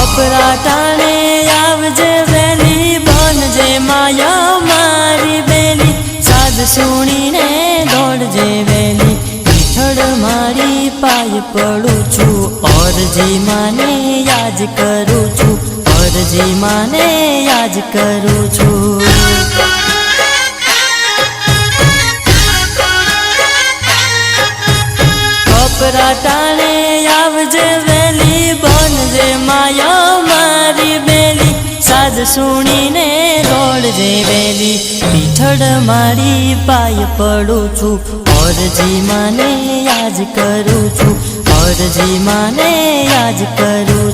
કપરા ટાણે આવજે વેલી બનજે માયા મારી બેલી સાદ સુણીને દોડજે વેલી પીઠળ મારી પાય પડું છું ઓરજી માને યાદ કરું છું ઓરજી માને યાદ કરું છું કપરા ટાણે આવજે વેલી બનજે માયા મારી બેલી સાદ સુણીને દોડજે વેલી પીઠળ મારી પાય પડું છું ઓરજી માને યાદ કરું છું ઓરજી માને યાદ કરું